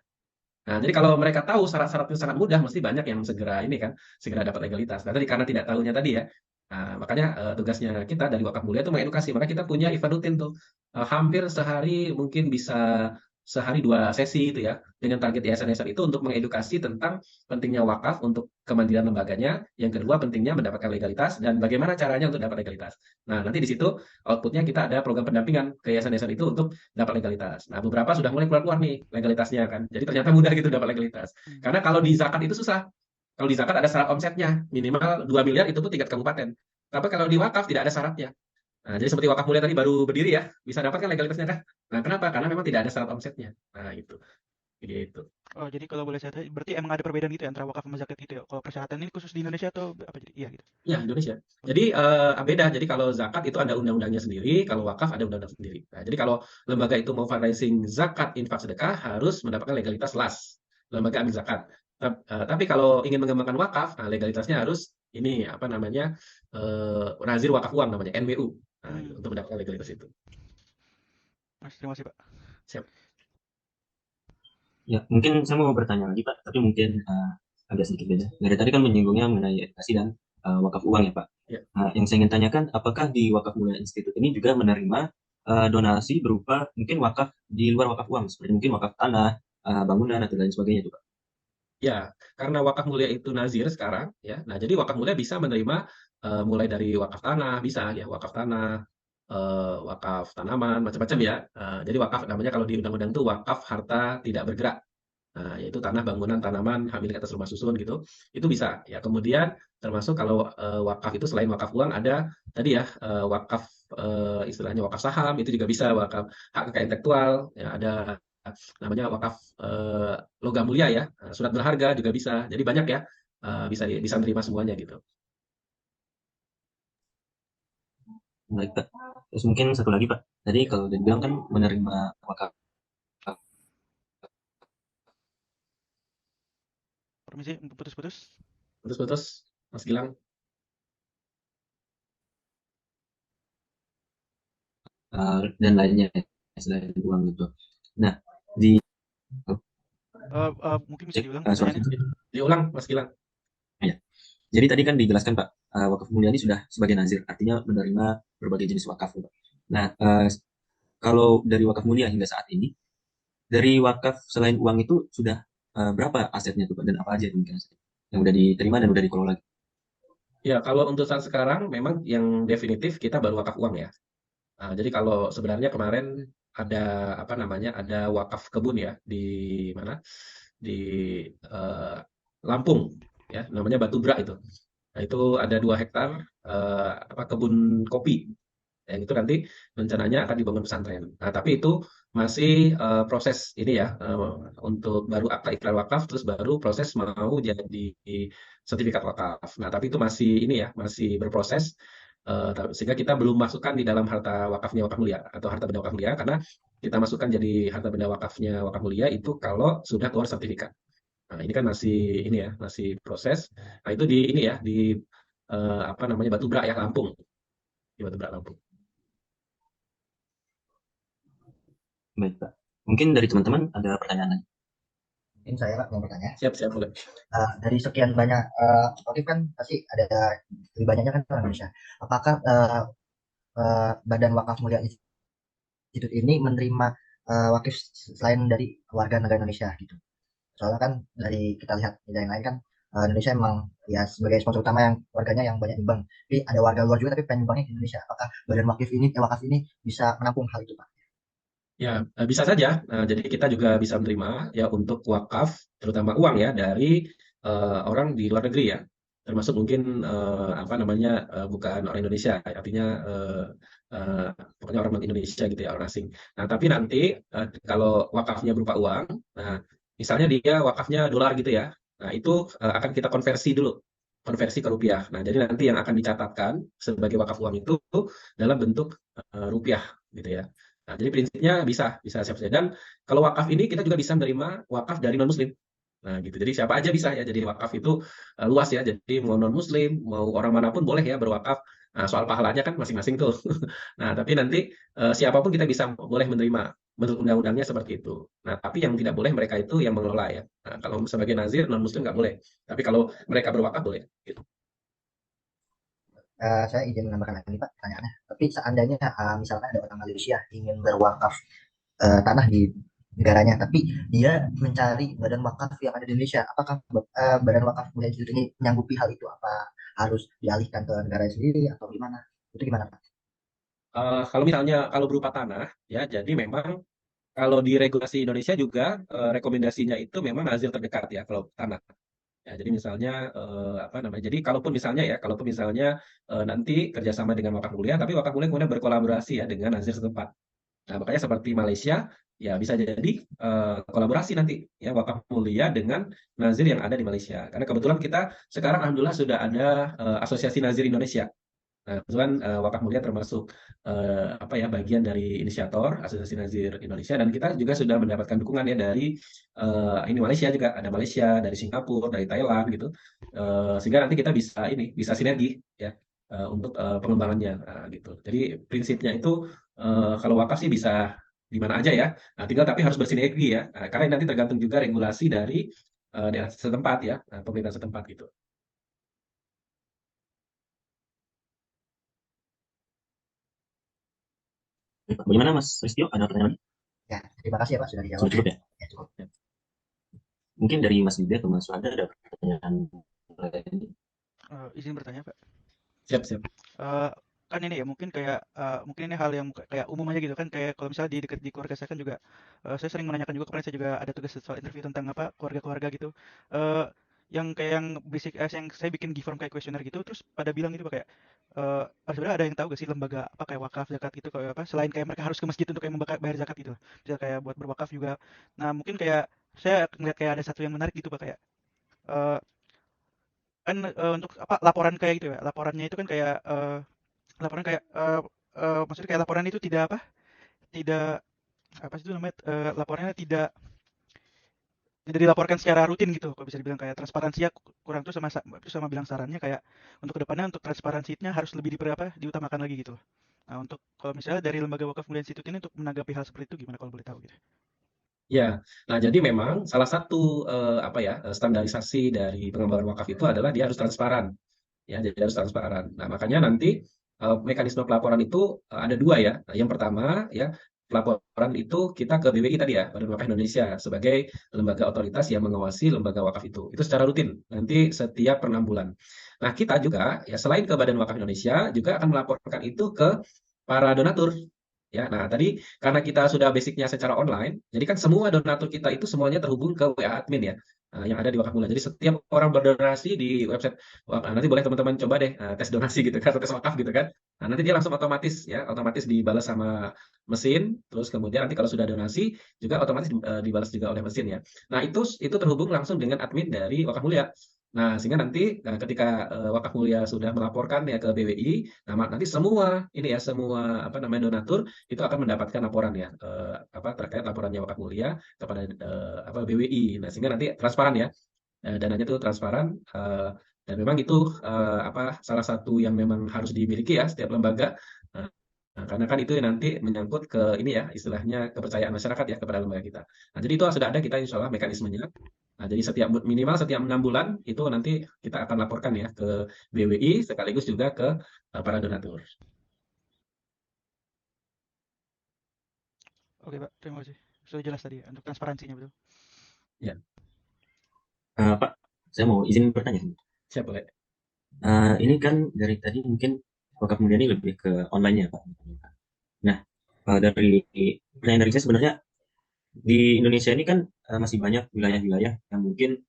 Nah, jadi kalau mereka tahu syarat-syaratnya sangat mudah, mesti banyak yang segera ini kan, segera dapat legalitas. Nah, tadi karena tidak tahunya tadi ya, nah, makanya tugasnya kita dari Wakaf Mulia itu mengedukasi. Maka kita punya event rutin tuh, hampir sehari mungkin bisa sehari 2 sesi itu ya, dengan target yayasan-yayasan itu untuk mengedukasi tentang pentingnya wakaf untuk kemandirian lembaganya, yang kedua pentingnya mendapatkan legalitas dan bagaimana caranya untuk dapat legalitas. Nah, nanti di situ outputnya kita ada program pendampingan ke yayasan-yayasan itu untuk dapat legalitas. Nah, beberapa sudah mulai keluar-keluar nih legalitasnya kan. Jadi ternyata mudah gitu dapat legalitas. Karena kalau di zakat itu susah. Kalau di zakat ada syarat omsetnya, minimal 2 miliar itu pun tingkat kabupaten. Tapi kalau di wakaf tidak ada syaratnya. Nah, jadi seperti wakaf mulia tadi baru berdiri ya, bisa dapatkan legalitasnya kan? Nah, kenapa? Karena memang tidak ada syarat omsetnya. Nah, itu. Gitu. Oh, jadi kalau boleh saya tahu, berarti emang ada perbedaan gitu ya antara wakaf sama zakat gitu ya? Kalau persyaratan ini khusus di Indonesia atau apa jadi? Iya gitu. Ya, Indonesia. Jadi beda. Jadi kalau zakat itu ada undang-undangnya sendiri, kalau wakaf ada undang-undang sendiri. Nah, jadi kalau lembaga itu mau fundraising zakat, infak, sedekah harus mendapatkan legalitas LAS, lembaga amil zakat. Tapi kalau ingin mengembangkan wakaf, nah legalitasnya harus ini apa namanya Nazir Wakaf Uang namanya NWU. Nah, untuk mendapatkan legalitas itu. Mas, terima kasih Pak. Siap. Ya, mungkin saya mau bertanya lagi Pak, tapi mungkin agak sedikit beda. Dari tadi kan menyinggungnya mengenai edukasi dan wakaf uang ya Pak. Ya. Yang saya ingin tanyakan, apakah di Wakaf Mulia Institute ini juga menerima donasi berupa mungkin wakaf di luar wakaf uang, seperti mungkin wakaf tanah, bangunan atau lain sebagainya itu Pak? Ya, karena wakaf mulia itu nazir sekarang ya. Nah, jadi wakaf mulia bisa menerima mulai dari wakaf tanah bisa ya, wakaf tanah, wakaf tanaman, macam-macam ya. Jadi wakaf namanya kalau di undang-undang itu wakaf harta tidak bergerak. Nah, yaitu tanah, bangunan, tanaman, hak milik atas rumah susun gitu. Itu bisa ya. Kemudian termasuk kalau wakaf itu selain wakaf uang ada tadi ya wakaf istilahnya wakaf saham itu juga bisa, wakaf hak kekayaan intelektual ya ada namanya wakaf logam mulia ya, surat berharga juga bisa. Jadi banyak ya, bisa menerima semuanya gitu. Baik Pak. Terus mungkin satu lagi Pak, tadi kalau dibilang kan menerima wakaf. Permisi, putus-putus. Putus-putus, Mas Gilang. Dan lainnya selain uang gitu. Nah, di Mungkin bisa diulang sorry. pertanyaannya. Diulang, Mas Gilang. Ya. Jadi tadi kan dijelaskan Pak, wakaf mulia ini sudah sebagai nazir, artinya menerima berbagai jenis wakaf. Pak. Nah, kalau dari wakaf mulia hingga saat ini, dari wakaf selain uang itu sudah berapa asetnya tuh Pak, dan apa aja mungkin yang udah diterima dan udah dikelola? Ya, kalau untuk saat sekarang memang yang definitif kita baru wakaf uang ya. Jadi kalau sebenarnya kemarin ada apa namanya ada wakaf kebun ya di mana di Lampung ya namanya Batubra itu. Nah itu ada 2 hektar apa kebun kopi yang itu nanti rencananya akan dibangun pesantren. Nah tapi itu masih proses ini ya untuk baru akta ikrar wakaf terus baru proses mau jadi sertifikat wakaf. Nah tapi itu masih ini ya masih berproses sehingga kita belum masukkan di dalam harta wakafnya wakaf mulia atau harta benda wakaf mulia karena kita masukkan jadi harta benda wakafnya wakaf mulia itu kalau sudah keluar sertifikat. Nah, ini kan masih ini ya, masih proses. Nah, itu di ini ya, apa namanya, Batu Brak ya, Lampung. Di Batu Brak, Lampung. Baik, Pak. Mungkin dari teman-teman ada pertanyaan lagi. Mungkin saya Pak yang bertanya. Siap, boleh. Dari sekian banyak wakif kan pasti ada lebih banyaknya kan orang Indonesia. Apakah Badan Wakaf Mulia Institute ini menerima wakif selain dari warga negara Indonesia gitu? Soalnya kan dari kita lihat di yang lain kan Indonesia emang ya sebagai sponsor utama yang warganya yang banyak nyumbang. Tapi ada warga luar juga tapi pengen nyumbangnya di Indonesia. Apakah Badan Wakaf ini bisa menampung hal itu Pak? Ya, bisa saja. Jadi kita juga bisa menerima ya untuk wakaf, terutama uang ya dari orang di luar negeri ya, termasuk mungkin apa namanya bukan orang Indonesia, artinya pokoknya orang non Indonesia gitu ya, orang asing. Nah, tapi nanti kalau wakafnya berupa uang, nah misalnya dia wakafnya dolar gitu ya, nah itu akan kita konversi dulu, konversi ke rupiah. Nah, jadi nanti yang akan dicatatkan sebagai wakaf uang itu dalam bentuk rupiah gitu ya. Nah, jadi prinsipnya bisa siapa saja. Dan kalau wakaf ini kita juga bisa menerima wakaf dari non-muslim. Nah, gitu. Jadi siapa aja bisa ya. Jadi wakaf itu luas ya. Jadi mau non-muslim, mau orang manapun boleh ya berwakaf. Nah, soal pahalanya kan masing-masing tuh. Nah, tapi nanti siapapun kita bisa boleh menerima. Menurut undang-undangnya seperti itu. Nah, tapi yang tidak boleh mereka itu yang mengelola ya. Nah, kalau sebagai nazir non-muslim nggak boleh. Tapi kalau mereka berwakaf boleh. Gitu. Saya izin menambahkan lagi Pak pertanyaannya. Tapi seandainya misalkan ada orang Malaysia ingin berwakaf tanah di negaranya, tapi dia mencari badan wakaf yang ada di Indonesia, apakah badan wakaf Mulia Institute ini menyanggupi hal itu? Apa harus dialihkan ke negara sendiri atau gimana? Itu gimana Pak? Kalau misalnya kalau berupa tanah ya, jadi memang kalau di regulasi Indonesia juga rekomendasinya itu memang nazir terdekat ya kalau tanah. Ya, jadi misalnya apa namanya? Jadi kalaupun misalnya nanti kerjasama dengan wakaf mulia, tapi wakaf mulia kemudian berkolaborasi ya dengan nazir setempat. Nah, makanya seperti Malaysia ya bisa jadi kolaborasi nanti ya wakaf mulia dengan nazir yang ada di Malaysia. Karena kebetulan kita sekarang alhamdulillah sudah ada Asosiasi Nazir Indonesia. Nah, kebetulan Wakaf Mulia termasuk apa ya bagian dari inisiator Asosiasi Nazir Indonesia dan kita juga sudah mendapatkan dukungan ya dari ini Malaysia juga ada Malaysia, dari Singapura, dari Thailand gitu. Sehingga nanti kita bisa sinergi ya untuk pengembangannya gitu. Jadi prinsipnya itu kalau wakaf sih bisa di mana aja ya. Nah, tinggal tapi harus bersinergi ya. Nah, karena nanti tergantung juga regulasi dari daerah setempat ya, pemerintah setempat gitu. Bagaimana Mas Ristio? Ada pertanyaan lagi? Ya, terima kasih ya Pak sudah dijawab. Sudah cukup ya? Ya, cukup. Mungkin dari Mas Bida atau Mas Wanda ada pertanyaan lain? Izin bertanya Pak. Siap. Kan ini ya mungkin kayak mungkin ini hal yang kayak umum aja gitu kan, kayak kalau misalnya di dekat di keluarga saya kan juga saya sering menanyakan juga, kemarin saya juga ada tugas soal interview tentang apa keluarga-keluarga gitu, yang kayak yang basic yang saya bikin form kayak kuesioner gitu, terus pada bilang gitu Pak, kayak sebenarnya ada yang tahu gak sih lembaga apa kayak wakaf zakat gitu, kayak apa selain kayak mereka harus ke masjid untuk kayak bayar zakat gitu, bisa kayak buat berwakaf juga. Nah mungkin kayak saya ngeliat kayak ada satu yang menarik gitu Pak, kayak eh, kan untuk apa laporan kayak gitu ya, laporannya itu kan kayak laporan kayak maksudnya kayak laporan itu tidak apa, tidak apa sih itu namanya, laporannya tidak dilaporkan secara rutin gitu, kalau bisa dibilang kayak transparansinya kurang tuh, sama bilang sarannya kayak untuk kedepannya untuk transparansinya harus lebih diutamakan lagi gitu. Nah untuk kalau misalnya dari Lembaga Wakaf Mulia Institute ini untuk menanggapi hal seperti itu gimana kalau boleh tahu gitu? Ya, nah jadi memang salah satu apa ya standarisasi dari pengembangan wakaf itu adalah dia harus transparan, ya jadi harus transparan. Nah makanya nanti mekanisme pelaporan itu ada dua ya. Nah, yang pertama ya pelaporan itu kita ke BWI tadi ya, Badan Wakaf Indonesia sebagai lembaga otoritas yang mengawasi lembaga wakaf itu secara rutin nanti setiap per 6 bulan. Nah kita juga ya selain ke Badan Wakaf Indonesia juga akan melaporkan itu ke para donatur. Ya, nah tadi karena kita sudah basicnya secara online, jadi kan semua donatur kita itu semuanya terhubung ke WA admin ya, yang ada di Wakaf Mulia. Jadi setiap orang berdonasi di website, nanti boleh teman-teman coba deh tes donasi gitu kan, atau tes wakaf gitu kan. Nah nanti dia langsung otomatis dibalas sama mesin, terus kemudian nanti kalau sudah donasi juga otomatis dibalas juga oleh mesin ya. Nah itu terhubung langsung dengan admin dari Wakaf Mulia. Nah, sehingga nanti ketika Wakaf Mulia sudah melaporkan ya ke BWI, nah nanti semua apa namanya donatur itu akan mendapatkan laporan ya apa terkait laporannya Wakaf Mulia kepada apa BWI. Nah, sehingga nanti transparan ya. Dananya itu transparan Dan memang itu salah satu yang memang harus dimiliki ya setiap lembaga. Nah, karena kan itu nanti menyangkut ke ini ya istilahnya kepercayaan masyarakat ya kepada lembaga kita. Nah, jadi itu sudah ada kita insya Allah mekanismenya. Nah, jadi minimal setiap 6 bulan itu nanti kita akan laporkan ya ke BWI sekaligus juga ke para donatur. Oke, Pak. Terima kasih. Sudah jelas tadi untuk transparansinya, betul. Ya, Pak, saya mau izin bertanya. siap boleh. Ini kan dari tadi mungkin wakaf mulia ini lebih ke online ya Pak. Nah, dari pertanyaan dari saya sebenarnya di Indonesia ini kan masih banyak wilayah-wilayah yang mungkin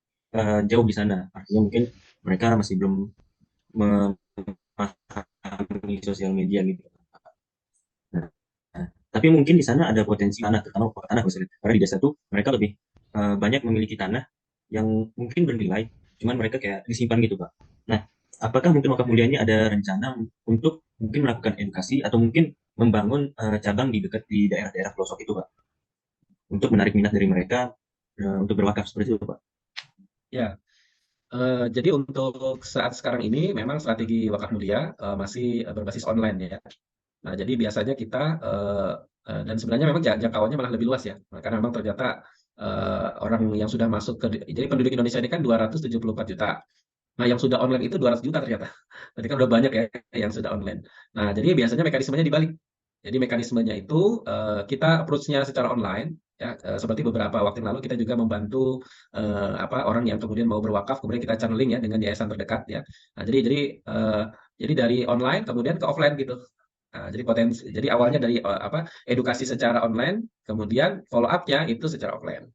jauh di sana. Artinya mungkin mereka masih belum memahami sosial media gitu. Nah, tapi mungkin di sana ada potensi tanah, terutama tanah misalnya. Karena di desa tuh mereka lebih banyak memiliki tanah yang mungkin bernilai, cuman mereka kayak disimpan gitu Pak. Nah, apakah mungkin wakaf mulia ini ada rencana untuk mungkin melakukan edukasi atau mungkin membangun cabang di dekat di daerah-daerah pelosok itu Pak, untuk menarik minat dari mereka untuk berwakaf seperti itu Pak? Ya, jadi untuk saat sekarang ini memang strategi wakaf mulia masih berbasis online ya. Nah, jadi biasanya kita dan sebenarnya memang jangkauannya malah lebih luas ya. Nah, karena memang ternyata orang yang sudah masuk jadi penduduk Indonesia ini kan 274 juta. Nah, yang sudah online itu 200 juta ternyata. Berarti kan udah banyak ya yang sudah online. Nah, jadi biasanya mekanismenya dibalik. Jadi mekanismenya itu kita approach-nya secara online ya, seperti beberapa waktu yang lalu kita juga membantu orang yang kemudian mau berwakaf kemudian kita channeling ya dengan yayasan terdekat ya. Nah, jadi dari online kemudian ke offline gitu. Nah, jadi awalnya dari edukasi secara online, kemudian follow up-nya itu secara offline.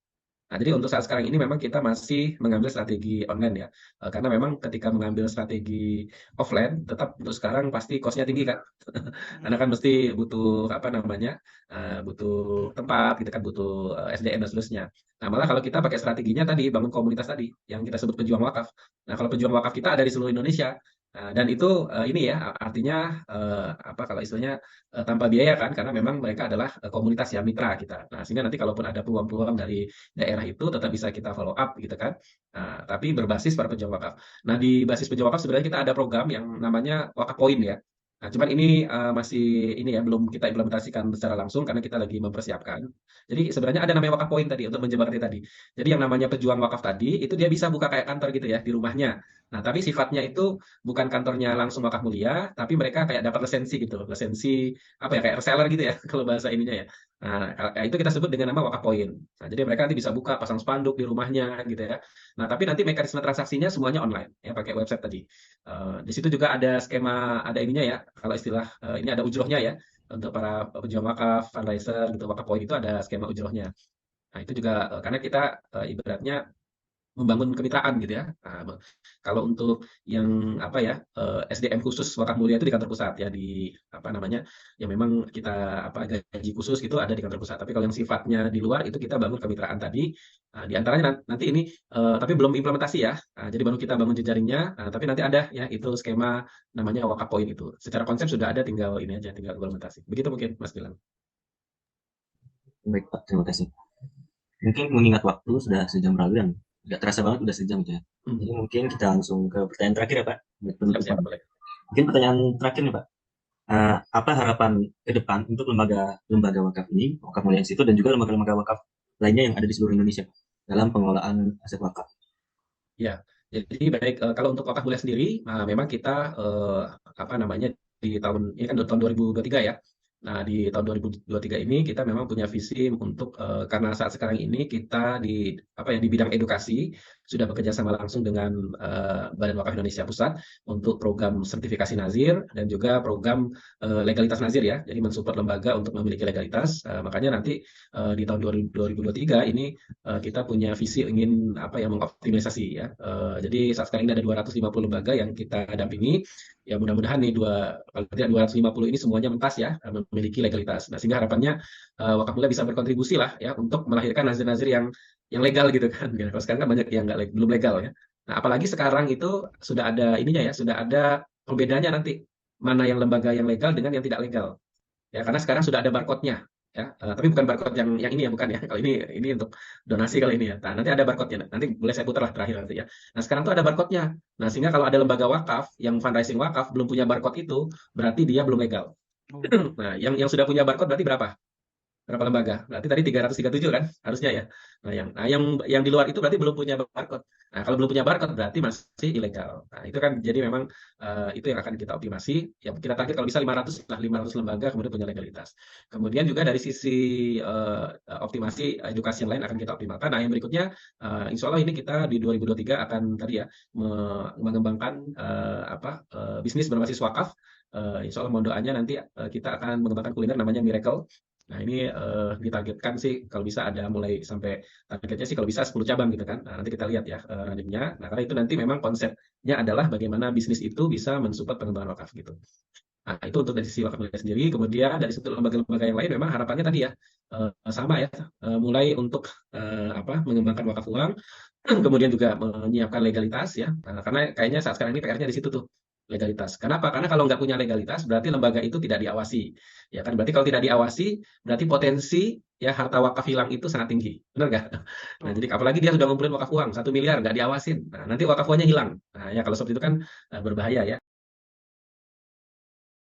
Nah, jadi untuk saat sekarang ini memang kita masih mengambil strategi online ya. Karena memang ketika mengambil strategi offline, tetap untuk sekarang pasti cost-nya tinggi kan. Karena kan mesti butuh butuh tempat, gitu kan, butuh SDM dan seterusnya. Nah, malah kalau kita pakai strateginya tadi, bangun komunitas tadi, yang kita sebut pejuang wakaf. Nah, kalau pejuang wakaf kita ada di seluruh Indonesia. Nah, dan itu ini ya artinya kalau istilahnya tanpa biaya kan karena memang mereka adalah komunitas ya mitra kita. Nah, sehingga nanti kalaupun ada peluang-peluang dari daerah itu tetap bisa kita follow up gitu kan. Nah, tapi berbasis para pejuang wakaf. Nah, di basis pejuang wakaf sebenarnya kita ada program yang namanya Wakaf Point ya. Nah, cuman ini masih ini ya belum kita implementasikan secara langsung karena kita lagi mempersiapkan. Jadi sebenarnya ada namanya Wakaf Point tadi untuk menjembatani tadi. Jadi yang namanya pejuang wakaf tadi itu dia bisa buka kayak kantor gitu ya di rumahnya. Nah, tapi sifatnya itu bukan kantornya langsung wakaf mulia, tapi mereka kayak dapat lisensi gitu. Lisensi apa ya kayak reseller gitu ya kalau bahasa ininya ya. Nah, itu kita sebut dengan nama wakaf point. Nah, jadi mereka nanti bisa buka pasang spanduk di rumahnya gitu ya. Nah, tapi nanti mekanisme transaksinya semuanya online ya pakai website tadi. Di situ juga ada skema ada ininya ya. Kalau istilah ini ada ujrohnya ya untuk para pejuang wakaf, fundraiser gitu. Wakaf point itu ada skema ujrohnya. Nah, itu juga karena kita ibaratnya membangun kemitraan gitu ya. Nah, kalau untuk yang SDM khusus wakaf mulia itu di kantor pusat ya di yang memang kita gaji khusus gitu ada di kantor pusat. Tapi kalau yang sifatnya di luar itu kita bangun kemitraan tadi. Nah, di antaranya nanti ini tapi belum implementasi ya. Nah, jadi baru kita bangun jejaringnya. Nah, tapi nanti ada ya itu skema namanya wakaf point itu. Secara konsep sudah ada tinggal ini aja tinggal implementasi. Begitu mungkin Mas Dilan. Baik Pak, terima kasih. Mungkin mengingat waktu sudah sejam berlalu dan nggak terasa banget udah sejam gitu ya. Jadi mungkin kita langsung ke pertanyaan terakhir ya Pak. Siap, boleh. Mungkin pertanyaan terakhir nih Pak. Apa harapan ke depan untuk lembaga wakaf ini, Wakaf Mulia Institute dan juga lembaga-lembaga wakaf lainnya yang ada di seluruh Indonesia dalam pengelolaan aset wakaf? Ya, jadi baik kalau untuk wakaf mulia sendiri, memang kita di tahun ini kan tahun 2023 ya. Nah, di tahun 2023 ini kita memang punya visi untuk karena saat sekarang ini kita di bidang edukasi sudah bekerja sama langsung dengan Badan Wakaf Indonesia Pusat untuk program sertifikasi nazir dan juga program legalitas nazir ya. Jadi mensupport lembaga untuk memiliki legalitas. Makanya nanti di tahun 2023 ini kita punya visi ingin mengoptimalisasi ya. Jadi saat sekarang ini ada 250 lembaga yang kita dampingi. Ya mudah-mudahan nih 250 ini semuanya mentas ya memiliki legalitas. Nah, sehingga harapannya wakaf mulia bisa berkontribusi lah ya untuk melahirkan nazir-nazir yang legal gitu kan. Kalau sekarang kan banyak yang belum legal ya. Nah, apalagi sekarang itu sudah ada ininya ya, sudah ada pembedanya nanti mana yang lembaga yang legal dengan yang tidak legal. Ya, karena sekarang sudah ada barcode-nya. ya. Tapi bukan barcode yang ini ya, bukan ya. Kalau ini untuk donasi kali ini ya. Nah, nanti ada barcode-nya. Nanti boleh saya putar lah terakhir nanti ya. Nah, sekarang tuh ada barcode-nya. Nah, sehingga kalau ada lembaga wakaf yang fundraising wakaf belum punya barcode itu, berarti dia belum legal. Oh, Nah, yang sudah punya barcode berarti berapa? Berapa lembaga? Berarti tadi 337 kan harusnya ya. Nah, yang di luar itu berarti belum punya barcode. Nah, kalau belum punya barcode berarti masih ilegal. Nah, itu kan jadi memang itu yang akan kita optimasi. Ya, kita target kalau bisa 500 lah, 500 lembaga kemudian punya legalitas. Kemudian juga dari sisi optimasi edukasi yang lain akan kita optimalkan. Nah, yang berikutnya insya Allah ini kita di 2023 akan tadi ya mengembangkan bisnis berbasis wakaf. Insya Allah mohon doanya nanti kita akan mengembangkan kuliner namanya Miracle. Nah, ini ditargetkan sih kalau bisa ada mulai sampai targetnya sih kalau bisa 10 cabang gitu kan. Nah, nanti kita lihat ya runningnya. Nah, karena itu nanti memang konsepnya adalah bagaimana bisnis itu bisa mensupport pengembangan wakaf gitu. Nah, itu untuk dari sisi wakaf mulia sendiri. Kemudian dari sisi lembaga-lembaga yang lain memang harapannya tadi ya sama ya, mulai untuk mengembangkan wakaf uang, kemudian juga menyiapkan legalitas ya. Nah, karena kayaknya saat sekarang ini PR-nya di situ tuh, legalitas. Kenapa? Karena kalau nggak punya legalitas berarti lembaga itu tidak diawasi. Ya kan, berarti kalau tidak diawasi berarti potensi ya harta wakaf hilang itu sangat tinggi. Benar nggak? Nah, jadi apalagi dia sudah ngumpulin wakaf uang 1 miliar nggak diawasin. Nah, nanti wakaf uangnya hilang. Nah, ya kalau seperti itu kan berbahaya ya.